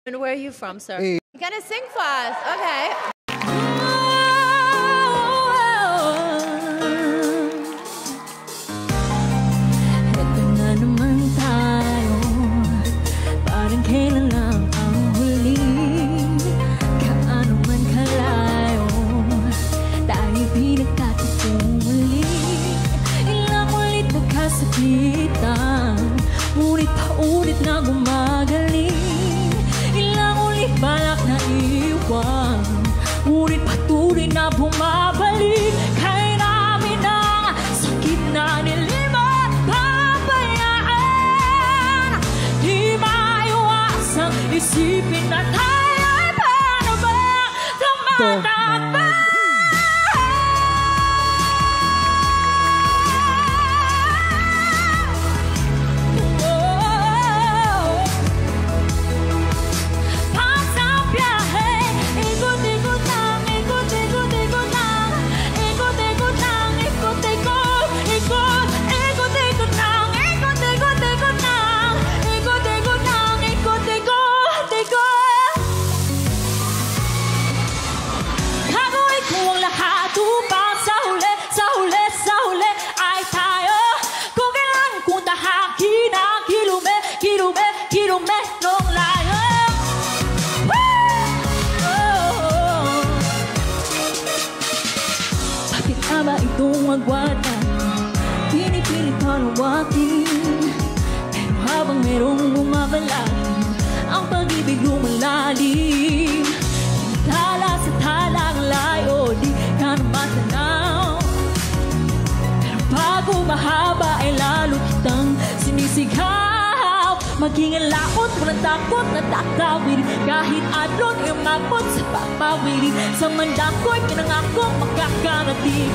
And where are you from, sir? Hey. You're gonna sing for us. Okay. Ito na naman tayo, parang kailan lang ang huli. Kaano man kalayo, tayo pinagkatagpong muli. Ilang ulit magkasakitan, ngunit paulit na gumagaling. Balak na iwan, ngunit patuloy na bumabalik. Kaya namin ang sakit na nilimat pabayaan. Di maiwasang isipin na tayo'y paano ba tumatapa. Itong agwata, pinipilit panawakin. Pero habang merong bumabalag, ang pag-ibig lumalalim. Tala sa talang layo, di ka na matanaw. Pero bago mahaba ay lalo kitang sinisigaw. Maging ang laot, walang takot na takawin. Kahit alon, umabot sa papawirin. Sa mandang ko'y pinangakong makakarating.